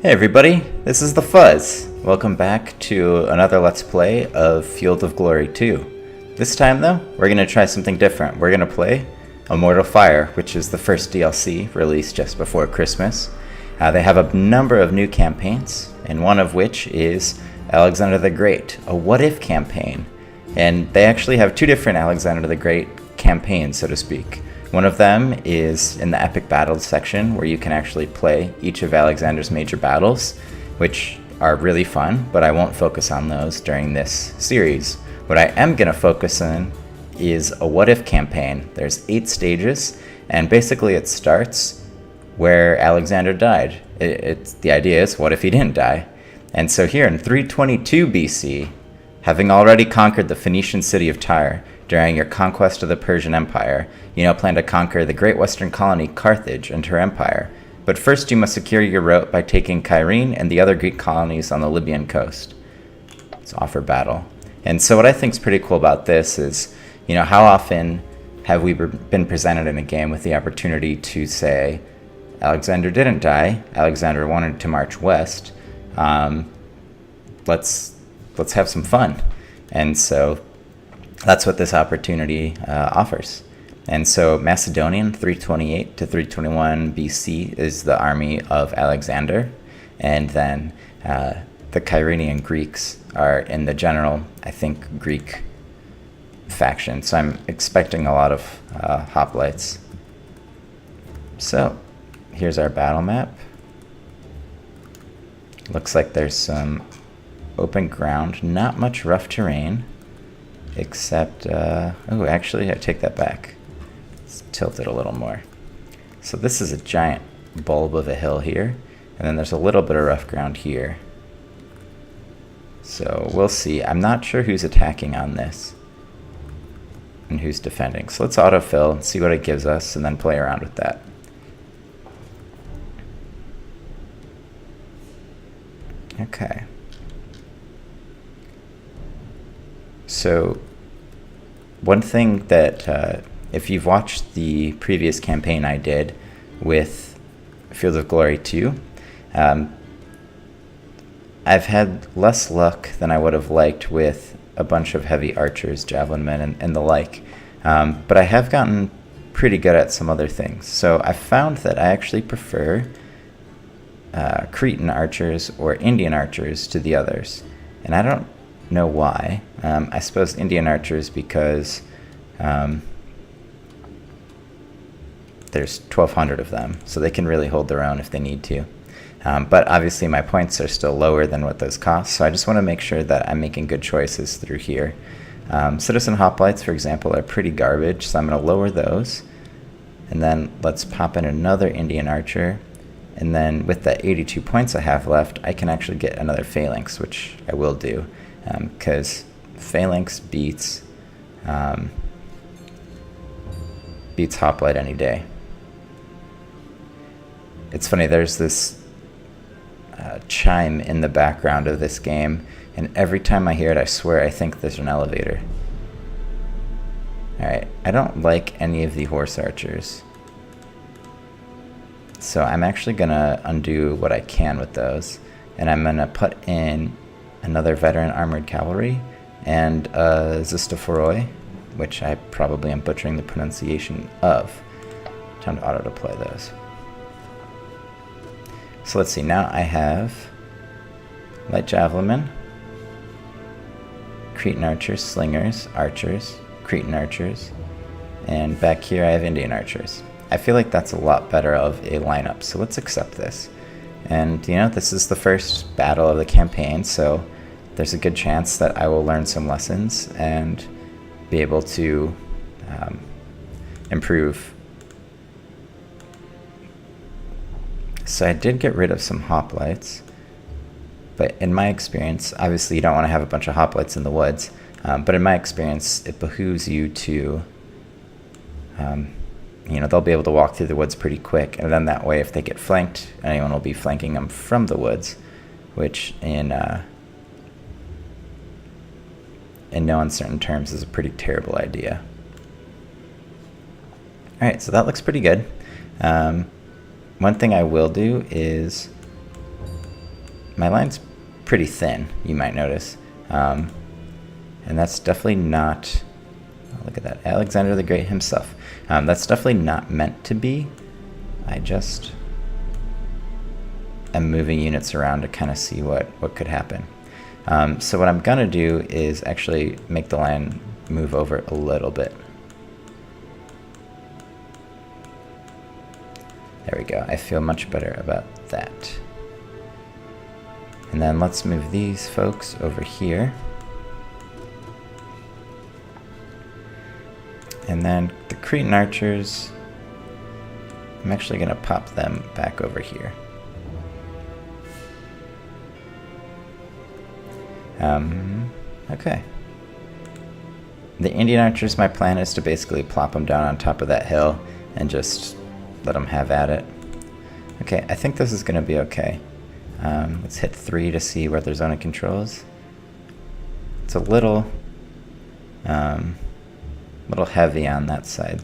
Hey everybody, this is the Fuzz. Welcome back to another Let's Play of Field of Glory 2. This time though, we're going to try something different. We're going to play Immortal Fire, which is the first DLC released just before Christmas. They have a number of new campaigns, and one of which is Alexander the Great, a what-if campaign. And they actually have two different Alexander the Great campaigns, so to speak. One of them is in the Epic Battles section, where you can actually play each of Alexander's major battles, which are really fun, but I won't focus on those during this series. What I am going to focus on is a what-if campaign. There's 8 stages, and basically it starts where Alexander died. The idea is, what if he didn't die? And so here in 322 BC, having already conquered the Phoenician city of Tyre during your conquest of the Persian Empire, you now plan to conquer the great western colony Carthage and her empire. But first you must secure your route by taking Kyrene and the other Greek colonies on the Libyan coast. Let's offer battle. And so what I think is pretty cool about this is, how often have we been presented in a game with the opportunity to say, Alexander didn't die, Alexander wanted to march west, let's have some fun. And so that's what this opportunity offers. And so Macedonian 328 to 321 BC is the army of Alexander, and then the Kyrenian Greeks are in the general, I think, Greek faction. So I'm expecting a lot of hoplites. So here's our battle map. Looks like there's some open ground, not much rough terrain, except, oh, actually, I take that back. Let's tilt it a little more. So this is a giant bulb of a hill here, and then there's a little bit of rough ground here. So we'll see. I'm not sure who's attacking on this and who's defending. So let's autofill and see what it gives us, and then play around with that. Okay. So one thing that, if you've watched the previous campaign I did with Field of Glory 2, I've had less luck than I would have liked with a bunch of heavy archers, javelin men, and the like. But I have gotten pretty good at some other things. So I found that I actually prefer Cretan archers or Indian archers to the others. And I don't know why. I suppose Indian archers because there's 1,200 of them, so they can really hold their own if they need to. But obviously my points are still lower than what those cost, so I just want to make sure that I'm making good choices through here. Citizen hoplites, for example, are pretty garbage, so I'm going to lower those. And then let's pop in another Indian archer. And then with the 82 points I have left, I can actually get another phalanx, which I will do, because phalanx beats hoplite any day. It's funny, there's this chime in the background of this game, and every time I hear it, I swear I think there's an elevator. Alright, I don't like any of the horse archers, so I'm actually going to undo what I can with those, and I'm going to put in another veteran armored cavalry and Zistophoroi, which I probably am butchering the pronunciation of. Time to auto-deploy those. So let's see, now I have light javelinmen, Cretan archers, slingers, archers, Cretan archers, and back here I have Indian archers. I feel like that's a lot better of a lineup, so let's accept this. And this is the first battle of the campaign, so there's a good chance that I will learn some lessons and be able to improve. So I did get rid of some hoplites, but in my experience, obviously you don't want to have a bunch of hoplites in the woods, but in my experience, it behooves you to, they'll be able to walk through the woods pretty quick, and then that way if they get flanked, anyone will be flanking them from the woods, which in no uncertain terms is a pretty terrible idea. Alright, so that looks pretty good. One thing I will do is my line's pretty thin, you might notice. And that's definitely not, oh, look at that, Alexander the Great himself. That's definitely not meant to be. I just am moving units around to kind of see what could happen. So what I'm gonna do is actually make the line move over a little bit. There we go. I feel much better about that. And then let's move these folks over here. And then the Cretan archers, I'm actually going to pop them back over here. Okay. The Indian archers, my plan is to basically plop them down on top of that hill and just let them have at it. Okay, I think this is going to be okay. Let's hit 3 to see where their zone of control is. It's a little heavy on that side,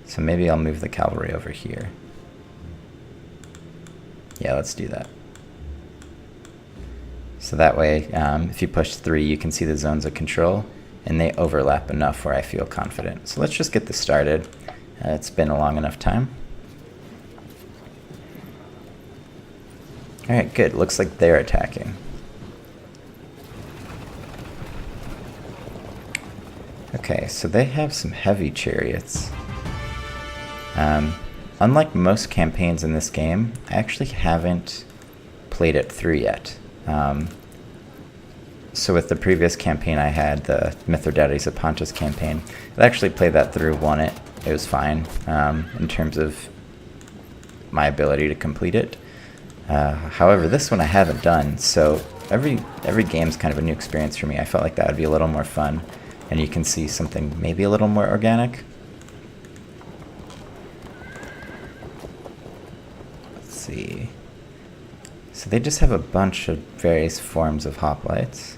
so maybe I'll move the cavalry over here. Yeah, let's do that. So that way, if you push 3, you can see the zones of control, and they overlap enough where I feel confident. So let's just get this started. It's been a long enough time. Alright, good. Looks like they're attacking. Okay, so they have some heavy chariots. Unlike most campaigns in this game, I actually haven't played it through yet. So with the previous campaign I had, the Mithridates of Pontus campaign, I actually played that through, won it. It was fine in terms of my ability to complete it. However, this one I haven't done, so every game's kind of a new experience for me. I felt like that would be a little more fun, and you can see something maybe a little more organic. Let's see. So they just have a bunch of various forms of hoplites.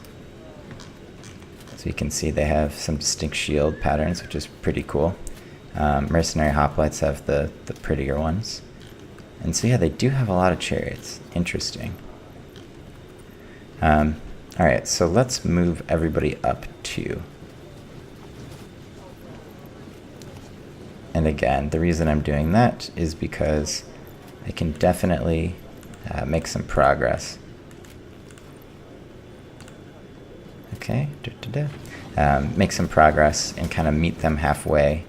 So you can see they have some distinct shield patterns, which is pretty cool. Mercenary hoplites have the prettier ones. And so yeah, they do have a lot of chariots. Interesting. Alright, so let's move everybody up 2. And again, the reason I'm doing that is because I can definitely make some progress. Okay, make some progress and kind of meet them halfway.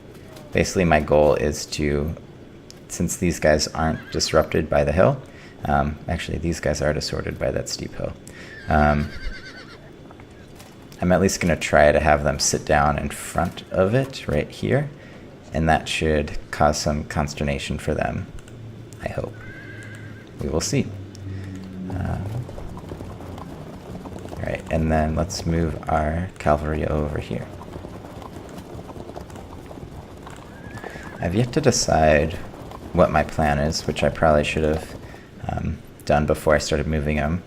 Basically, my goal is to, since these guys aren't disrupted by the hill, actually these guys are distorted by that steep hill, I'm at least going to try to have them sit down in front of it right here, and that should cause some consternation for them, I hope. We will see. Alright, and then let's move our cavalry over here. I've yet to decide what my plan is, which I probably should have done before I started moving them.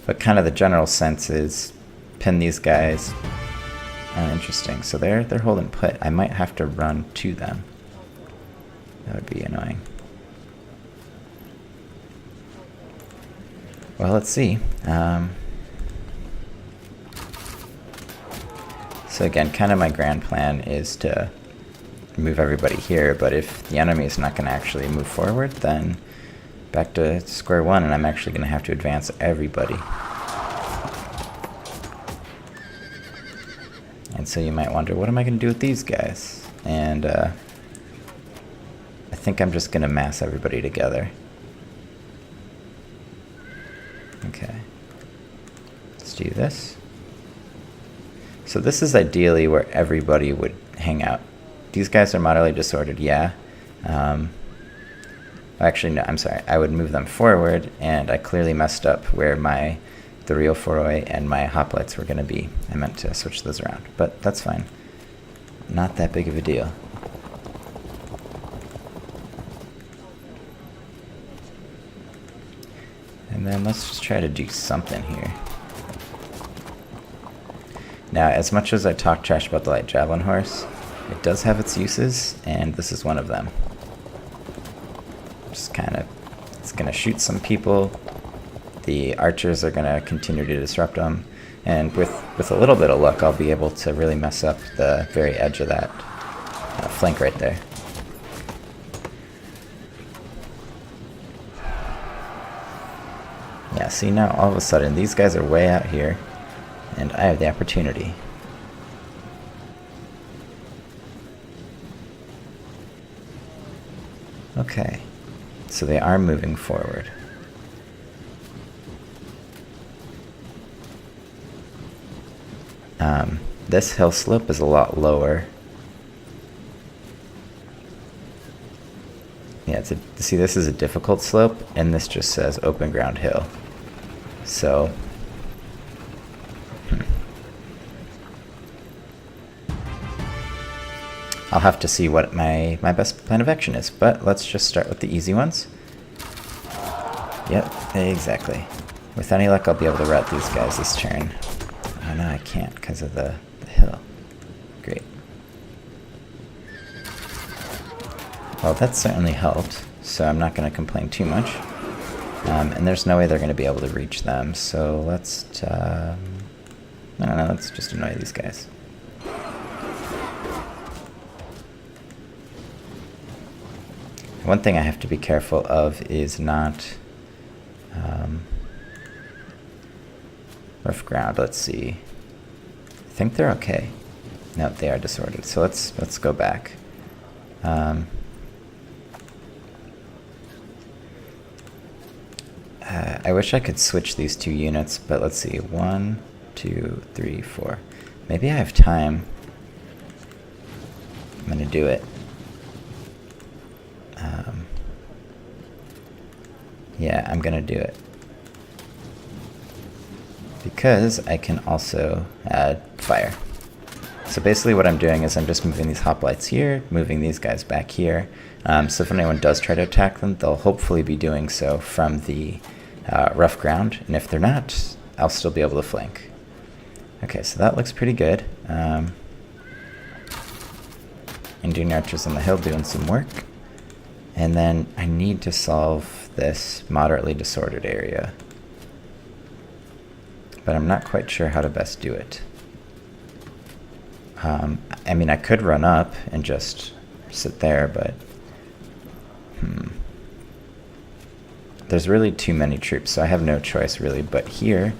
But kind of the general sense is pin these guys. Interesting. So they're holding put. I might have to run to them. That would be annoying. Well, let's see. So again, kind of my grand plan is to move everybody here, but if the enemy is not going to actually move forward, then back to square one, and I'm actually going to have to advance everybody. And so you might wonder, what am I going to do with these guys? And I think I'm just going to mass everybody together. Okay. Let's do this. So this is ideally where everybody would hang out. These guys are moderately disordered, yeah. Actually, no, I'm sorry. I would move them forward, and I clearly messed up where the Rio Foroi and my hoplites were going to be. I meant to switch those around, but that's fine. Not that big of a deal. And then let's just try to do something here. Now, as much as I talk trash about the light javelin horse, it does have its uses, and this is one of them. Just kind of, it's going to shoot some people, The archers are going to continue to disrupt them, and with a little bit of luck, I'll be able to really mess up the very edge of that flank right there. Yeah, see now all of a sudden these guys are way out here, and I have the opportunity. Okay, so they are moving forward. This hill slope is a lot lower. Yeah, see, this is a difficult slope, and this just says open ground hill. So, I'll have to see what my best plan of action is, but let's just start with the easy ones. Yep, exactly. With any luck, I'll be able to rout these guys this turn. Oh no, I can't because of the hill. Great. Well, that certainly helped, so I'm not going to complain too much. And there's no way they're going to be able to reach them, so let's, I don't know, let's just annoy these guys. One thing I have to be careful of is not rough ground. Let's see. I think they're okay. No, they are disordered. So let's go back. I wish I could switch these two units, but let's see. 1, 2, 3, 4. Maybe I have time. I'm gonna do it. Yeah, I'm gonna do it. Because I can also add fire. So basically what I'm doing is I'm just moving these hoplites here, moving these guys back here. So if anyone does try to attack them, they'll hopefully be doing so from the rough ground. And if they're not, I'll still be able to flank. Okay, so that looks pretty good. Indian archers on the hill doing some work. And then I need to solve this moderately disordered area. But I'm not quite sure how to best do it. I mean, I could run up and just sit there, but there's really too many troops, so I have no choice really but here,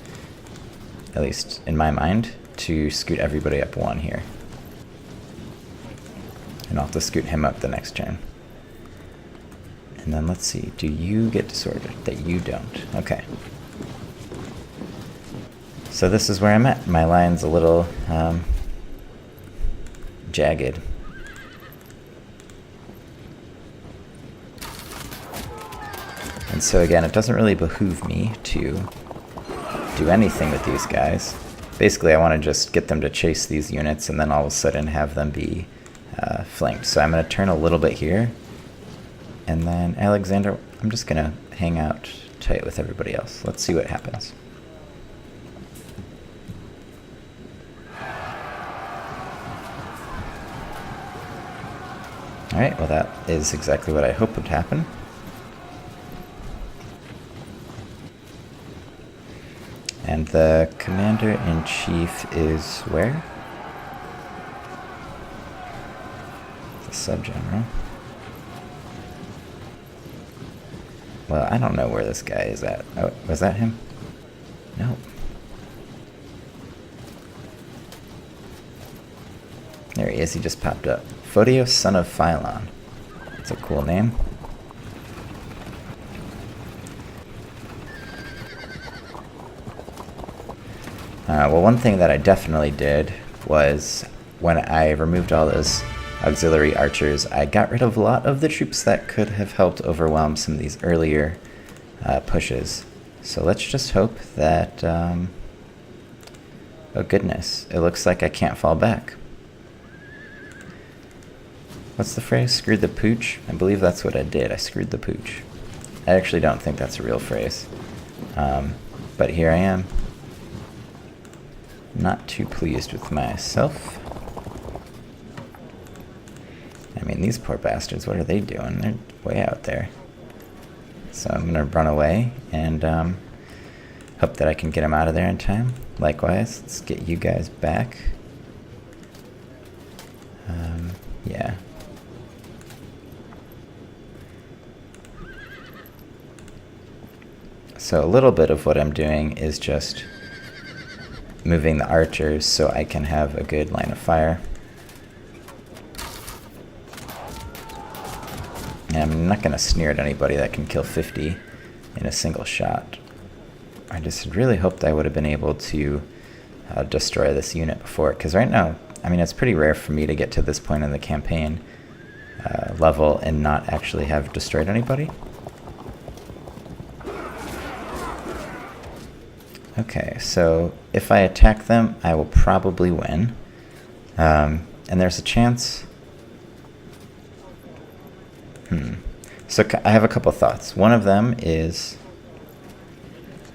at least in my mind, to scoot everybody up one here. And I'll have to scoot him up the next turn. And then let's see, do you get disordered? That you don't. Okay. So this is where I'm at. My line's a little jagged. And so again, it doesn't really behoove me to do anything with these guys. Basically, I want to just get them to chase these units and then all of a sudden have them be flanked. So I'm going to turn a little bit here. And then Alexander, I'm just going to hang out tight with everybody else. Let's see what happens. Alright, well that is exactly what I hoped would happen. And the commander-in-chief is where? The sub-general. Well, I don't know where this guy is at. Oh, was that him? No. There he is, he just popped up. Photios, son of Philon. That's a cool name. Well, one thing that I definitely did was when I removed all those auxiliary archers, I got rid of a lot of the troops that could have helped overwhelm some of these earlier pushes. So let's just hope that, oh goodness, it looks like I can't fall back. What's the phrase? Screwed the pooch? I believe that's what I did. I screwed the pooch. I actually don't think that's a real phrase. But here I am. Not too pleased with myself. I mean, these poor bastards, what are they doing? They're way out there. So I'm going to run away, and Hope that I can get him out of there in time. Likewise, let's get you guys back. Yeah. So a little bit of what I'm doing is just moving the archers so I can have a good line of fire. And I'm not going to sneer at anybody that can kill 50 in a single shot. I just really hoped I would have been able to destroy this unit before, because right now, I mean, it's pretty rare for me to get to this point in the campaign level and not actually have destroyed anybody. Okay, so if I attack them, I will probably win. And there's a chance... So I have a couple thoughts. One of them is...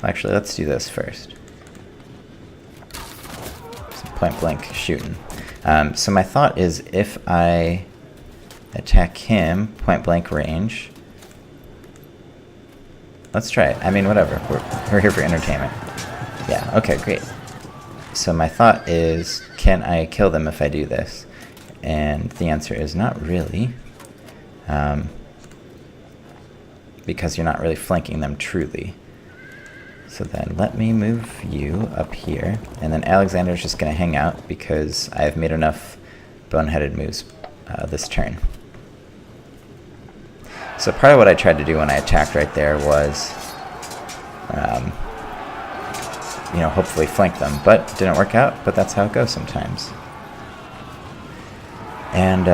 Actually, let's do this first. Some point blank shooting. So my thought is if I attack him, point blank range... Let's try it. I mean, whatever. We're here for entertainment. Yeah, okay, great. So my thought is, can I kill them if I do this? And the answer is not really. Because you're not really flanking them truly. So then let me move you up here. And then Alexander's just going to hang out because I've made enough boneheaded moves this turn. So part of what I tried to do when I attacked right there was, you know, hopefully flank them. But it didn't work out, but that's how it goes sometimes. And,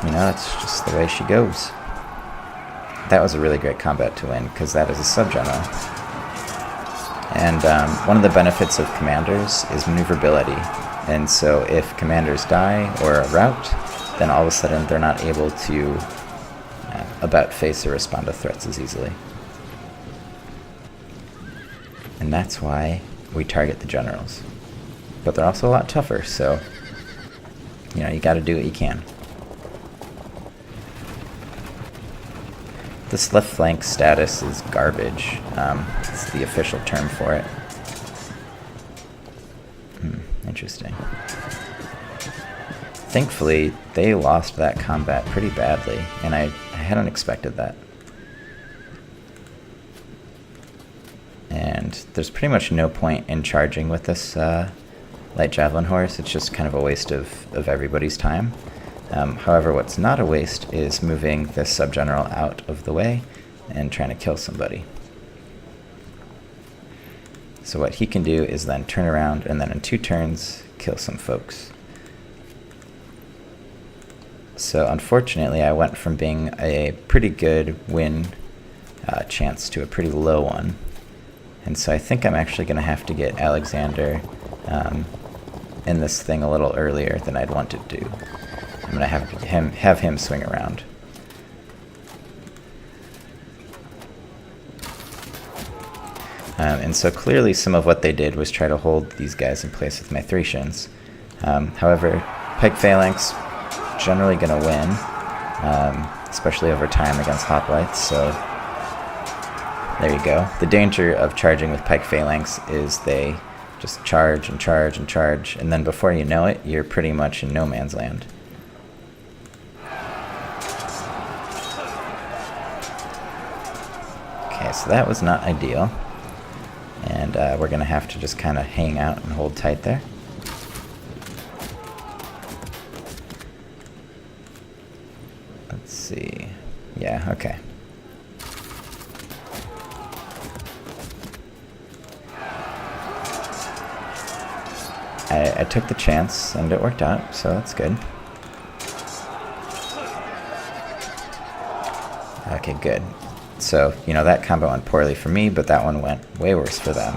you know, it's just the way she goes. That was a really great combat to win, because that is a sub-general. And one of the benefits of commanders is maneuverability. And so if commanders die or are rout, then all of a sudden they're not able to about face or respond to threats as easily. And that's why we target the generals. But they're also a lot tougher, so, you know, you gotta do what you can. This left flank status is garbage. It's the official term for it. Interesting. Thankfully, they lost that combat pretty badly, and I hadn't expected that. And there's pretty much no point in charging with this light javelin horse. It's just kind of a waste of everybody's time. However, what's not a waste is moving this sub-general out of the way and trying to kill somebody. So what he can do is then turn around and then in 2 turns kill some folks. So unfortunately I went from being a pretty good win chance to a pretty low one. And so I think I'm actually going to have to get Alexander in this thing a little earlier than I'd wanted to. I'm going to have him swing around. And so clearly some of what they did was try to hold these guys in place with my Thracians. However, pike phalanx generally going to win, especially over time against hoplites, so there you go. The danger of charging with pike phalanx is they just charge and charge and charge, and then before you know it, you're pretty much in no man's land. Okay, so that was not ideal. And we're going to have to just kind of hang out and hold tight there. Let's see. Yeah, okay. I took the chance and it worked out, so that's good. Okay, good. So, you know, that combo went poorly for me, but that one went way worse for them.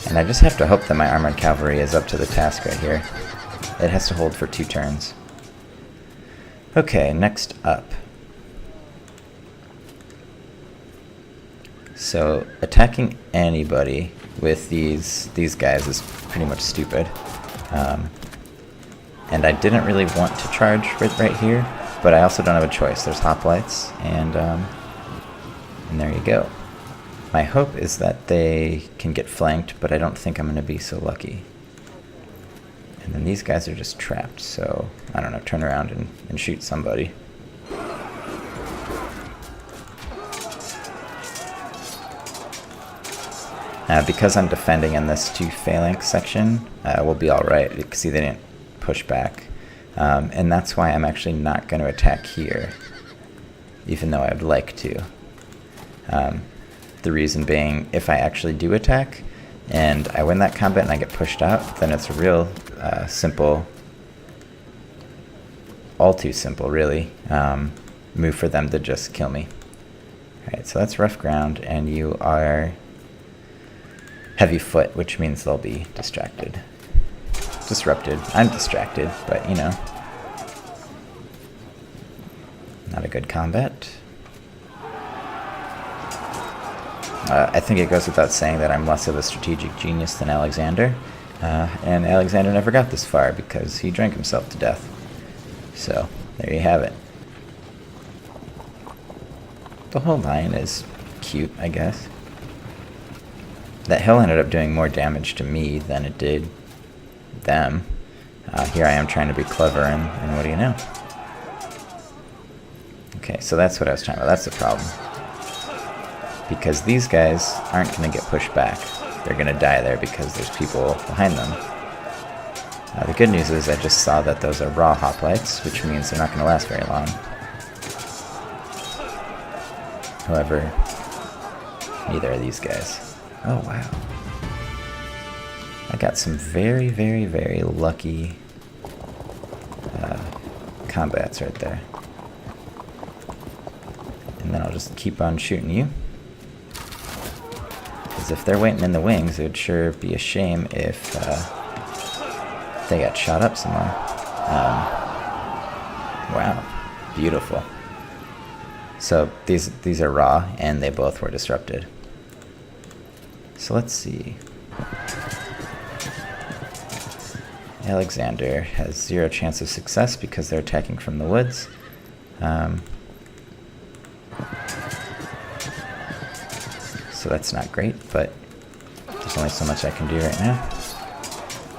And I just have to hope that my armored cavalry is up to the task right here. It has to hold for 2 turns. Okay, next up. So, attacking anybody with these guys is pretty much stupid. And I didn't really want to charge right here. But I also don't have a choice. There's hoplites, and And there you go. My hope is that they can get flanked, but I don't think I'm going to be so lucky. And then these guys are just trapped, so I don't know, turn around and shoot somebody. Because I'm defending in this 2 phalanx section, we'll be alright. You can see they didn't push back. And that's why I'm actually not going to attack here, even though I would like to. The reason being, if I actually do attack, and I win that combat and I get pushed out, then it's a real simple, all too simple really, move for them to just kill me. Alright, so that's rough ground, and you are heavy foot, which means they'll be distracted. Disrupted. I'm distracted, but you know. Not a good combat. I think it goes without saying that I'm less of a strategic genius than Alexander. And Alexander never got this far because he drank himself to death. So, there you have it. The whole line is cute, I guess. That hill ended up doing more damage to me than it did them. Here I am trying to be clever, and what do you know? Okay, so that's what I was talking about. That's the problem. Because these guys aren't going to get pushed back. They're going to die there because there's people behind them. The good news is I just saw that those are raw hoplites, which means they're not going to last very long. However, neither are these guys. Oh, wow. I got some very, very, very lucky combats right there. And then I'll just keep on shooting you. Because if they're waiting in the wings, it would sure be a shame if they got shot up somewhere. Wow. Beautiful. So these are raw, and they both were disrupted. So let's see. Alexander has 0 chance of success because they're attacking from the woods. So that's not great, but there's only so much I can do right now.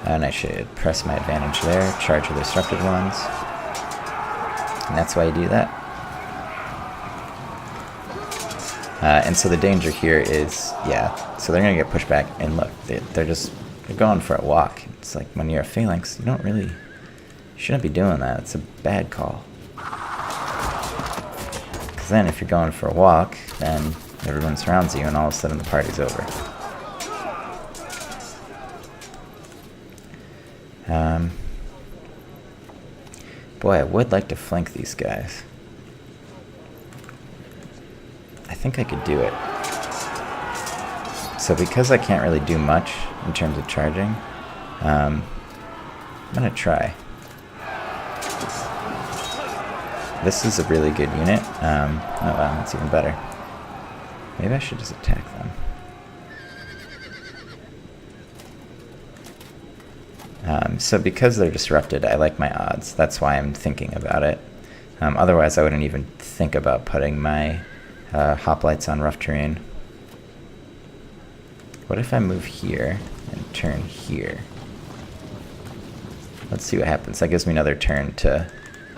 And I should press my advantage there, charge with the disrupted ones. And that's why I do that. And so the danger here is, yeah, so they're going to get pushed back, and look, they're going for a walk. It's like when you're a phalanx, you shouldn't be doing that. It's a bad call. Because then if you're going for a walk, then everyone surrounds you, and all of a sudden the party's over. Boy, I would like to flank these guys. I think I could do it. So because I can't really do much in terms of charging, I'm gonna try. This is a really good unit. Oh wow, that's even better. Maybe I should just attack them. So because they're disrupted, I like my odds. That's why I'm thinking about it. Otherwise, I wouldn't even think about putting my hoplites on rough terrain. What if I move here and turn here? Let's see what happens. That gives me another turn to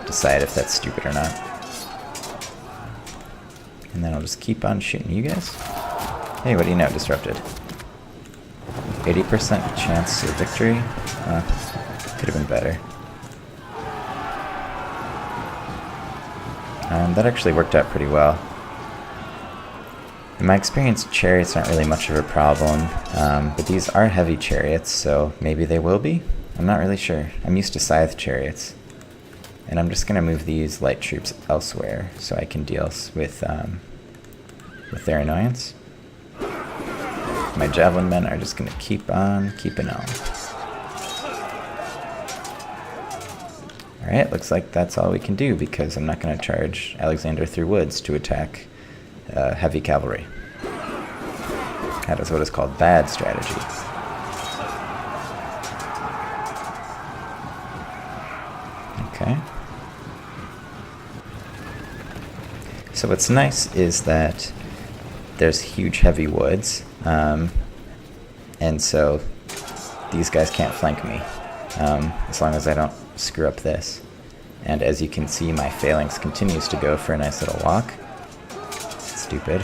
decide if that's stupid or not. And then I'll just keep on shooting you guys. Hey, what do you know? Disrupted. 80% chance of victory? Could have been better. That actually worked out pretty well. In my experience, chariots aren't really much of a problem, but these are heavy chariots, so maybe they will be? I'm not really sure. I'm used to scythe chariots. And I'm just going to move these light troops elsewhere so I can deal with their annoyance. My javelin men are just going to keep on keeping on. Alright, looks like that's all we can do because I'm not going to charge Alexander through woods to attack heavy cavalry. That is what is called bad strategy. Okay. So what's nice is that there's huge heavy woods, and so these guys can't flank me, as long as I don't screw up this. And as you can see, my phalanx continues to go for a nice little walk. Stupid.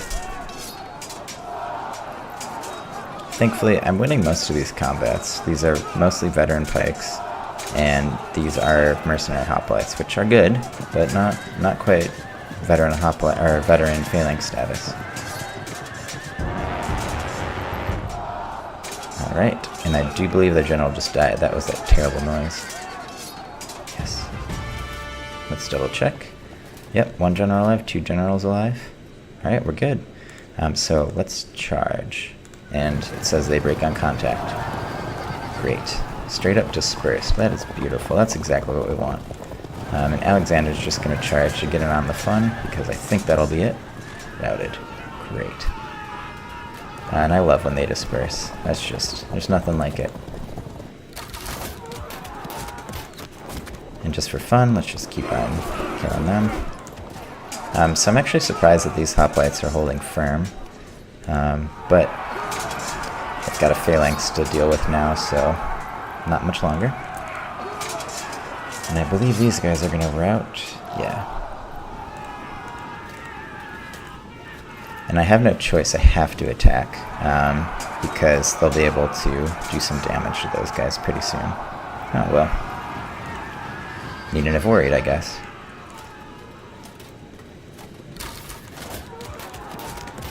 Thankfully, I'm winning most of these combats. These are mostly veteran pikes, and these are mercenary hoplites, which are good, but not quite veteran hoplite or veteran phalanx status. All right, and I do believe the general just died. That was that terrible noise. Yes. Let's double check. Yep, 1 general alive, 2 generals alive. All right, we're good. So let's charge. And it says they break on contact. Great. Straight up dispersed. That is beautiful. That's exactly what we want. And Alexander's just going to charge to get in on the fun, because I think that'll be it. Routed. Great. And I love when they disperse. That's just, there's nothing like it. And just for fun, let's just keep on killing them. So I'm actually surprised that these hoplites are holding firm. But I've got a phalanx to deal with now, so not much longer. And I believe these guys are going to rout. Yeah. And I have no choice. I have to attack, because they'll be able to do some damage to those guys pretty soon. Oh, well. Needn't have worried, I guess.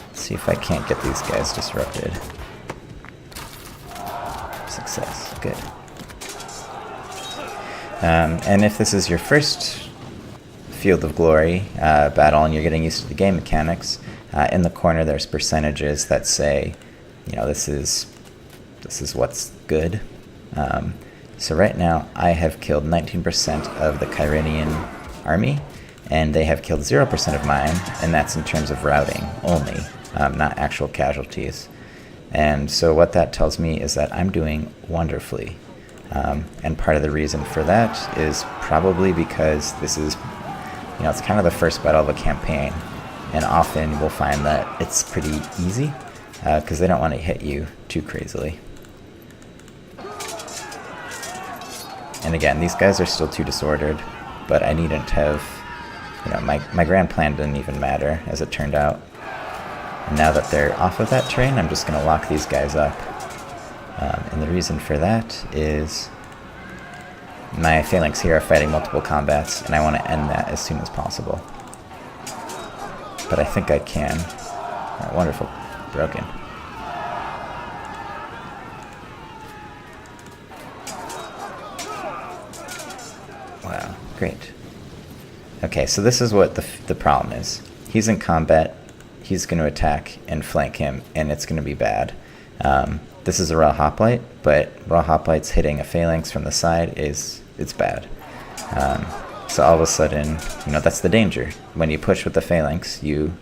Let's see if I can't get these guys disrupted. Success. Good. And if this is your first Field of Glory battle and you're getting used to the game mechanics, in the corner there's percentages that say, you know, this is what's good. So right now I have killed 19% of the Kyrenian army, and they have killed 0% of mine, and that's in terms of routing only, not actual casualties. And so what that tells me is that I'm doing wonderfully. And part of the reason for that is probably because this is, you know, it's kind of the first battle of a campaign. And often we'll find that it's pretty easy, because they don't want to hit you too crazily. And again, these guys are still too disordered, but I needn't have, you know, my grand plan didn't even matter, as it turned out. And now that they're off of that terrain, I'm just going to lock these guys up. And the reason for that is my phalanx here are fighting multiple combats, and I want to end that as soon as possible. But I think I can. Oh, wonderful. Broken. Wow, great. Okay, so this is what the problem is. He's in combat, he's going to attack and flank him, and it's going to be bad. This is a raw hoplite, but raw hoplites hitting a phalanx from the side it's bad. So all of a sudden, you know, that's the danger. When you push with the phalanx, you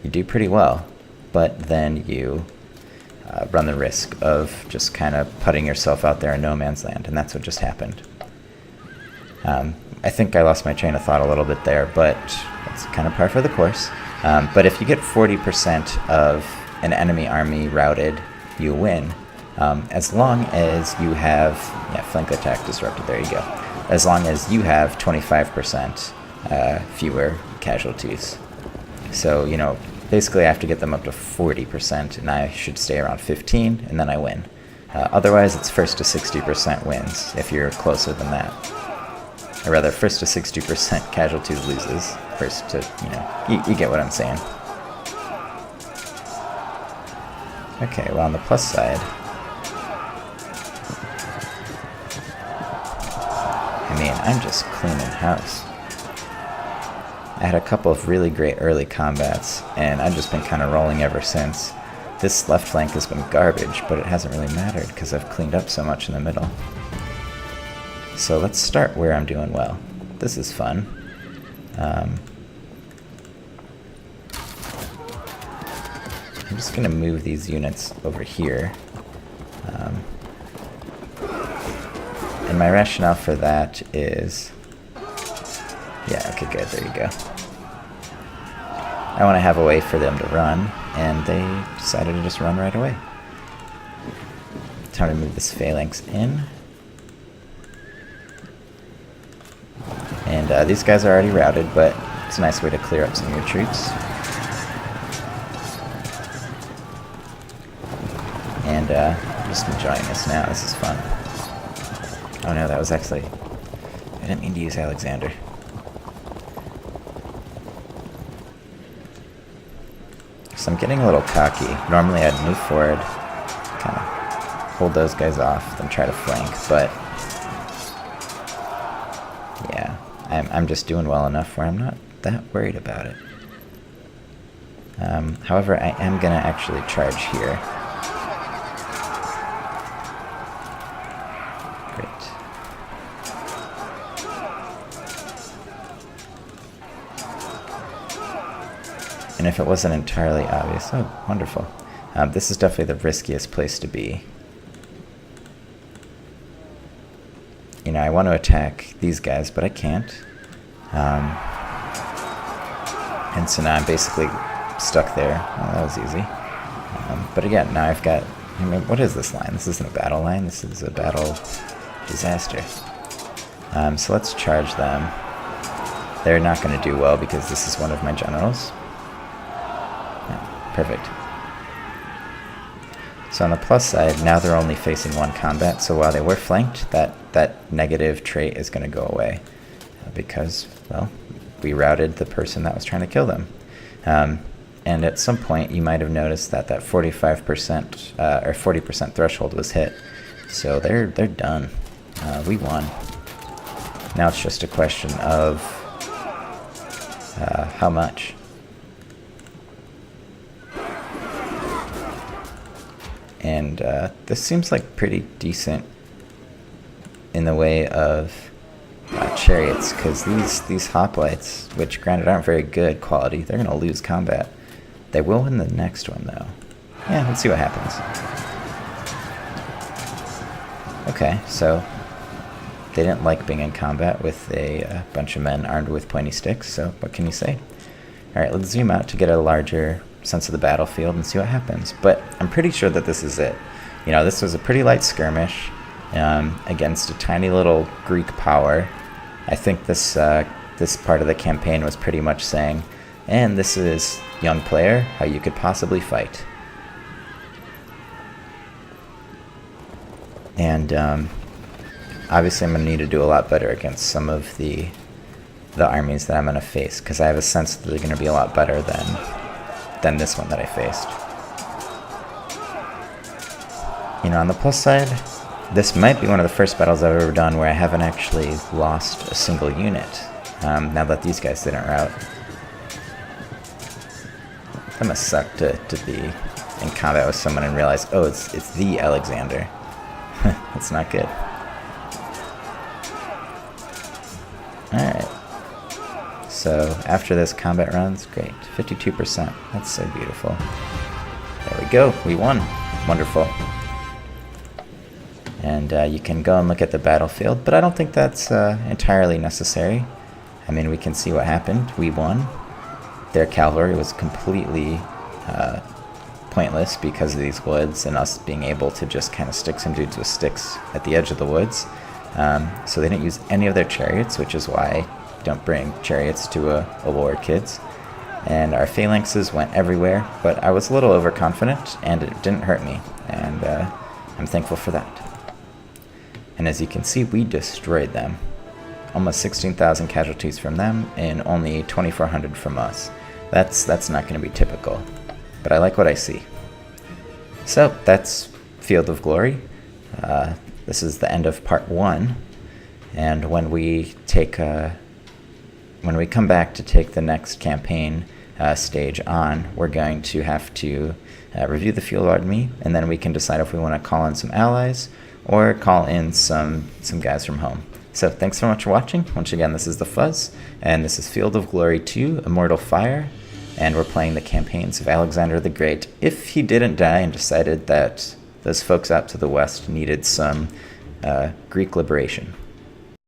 do pretty well, but then you run the risk of just kind of putting yourself out there in no man's land, and that's what just happened. I think I lost my train of thought a little bit there, but that's kind of par for the course. But if you get 40% of an enemy army routed, you win. As long as you have, flank attack disrupted, there you go. As long as you have 25% fewer casualties. So, you know, basically I have to get them up to 40%, and I should stay around 15, and then I win. Otherwise, it's first to 60% wins, if you're closer than that. Or rather, first to 60% casualties loses. First to, you know, you get what I'm saying. Okay, well, on the plus side, I mean, I'm just cleaning house. I had a couple of really great early combats, and I've just been kind of rolling ever since. This left flank has been garbage, but it hasn't really mattered because I've cleaned up so much in the middle. So let's start where I'm doing well. This is fun. I'm just going to move these units over here. And my rationale for that is... Yeah, okay, good, there you go. I want to have a way for them to run, and they decided to just run right away. Time to move this phalanx in. And these guys are already routed, but it's a nice way to clear up some of your troops. And just enjoying this now. This is fun. Oh no, that was actually... I didn't mean to use Alexander. So I'm getting a little cocky. Normally I'd move forward, kind of hold those guys off, then try to flank, but... yeah, I'm just doing well enough where I'm not that worried about it. However, I am going to actually charge here. Great. And if it wasn't entirely obvious... oh, wonderful. This is definitely the riskiest place to be. You know, I want to attack these guys, but I can't. And so now I'm basically stuck there. Oh, that was easy. But again, now I've got... I mean, what is this line? This isn't a battle line. This is a battle disaster. So let's charge them. They're not going to do well because this is one of my generals. Yeah, perfect. So on the plus side, now they're only facing one combat, so while they were flanked, that negative trait is going to go away. Because, well, we routed the person that was trying to kill them. And at some point, you might have noticed that 45% or 40% threshold was hit. So they're done. We won. Now it's just a question of how much. And this seems like pretty decent in the way of chariots, because these hoplites, which granted aren't very good quality, they're going to lose combat. They will win the next one, though. Yeah, let's see what happens. Okay, so they didn't like being in combat with a bunch of men armed with pointy sticks, so what can you say? Alright, let's zoom out to get a larger sense of the battlefield and see what happens. But I'm pretty sure that this is it. You know, this was a pretty light skirmish against a tiny little Greek power. I think this part of the campaign was pretty much saying, and this is, young player, how you could possibly fight. And obviously I'm going to need to do a lot better against some of the armies that I'm going to face, because I have a sense that they're going to be a lot better than this one that I faced. You know, on the plus side, this might be one of the first battles I've ever done where I haven't actually lost a single unit, now that these guys didn't rout. That must suck to be in combat with someone and realize, oh, it's the Alexander. That's not good. Alright. So, after this, combat runs, great. 52%. That's so beautiful. There we go. We won. Wonderful. And you can go and look at the battlefield, but I don't think that's entirely necessary. I mean, we can see what happened. We won. Their cavalry was completely pointless because of these woods and us being able to just kind of stick some dudes with sticks at the edge of the woods. So they didn't use any of their chariots, which is why you don't bring chariots to a war, kids. And our phalanxes went everywhere, but I was a little overconfident, and it didn't hurt me, and I'm thankful for that. And as you can see, we destroyed them. Almost 16,000 casualties from them, and only 2,400 from us. That's not going to be typical, but I like what I see. So that's Field of Glory. This is the end of part 1, and when we come back to take the next campaign stage on, we're going to have to review the field army, and then we can decide if we want to call in some allies or call in some guys from home. So thanks so much for watching. Once again, this is The Fuzz, and this is Field of Glory 2, Immortal Fire, and we're playing the campaigns of Alexander the Great. If he didn't die and decided that those folks out to the west needed some Greek liberation.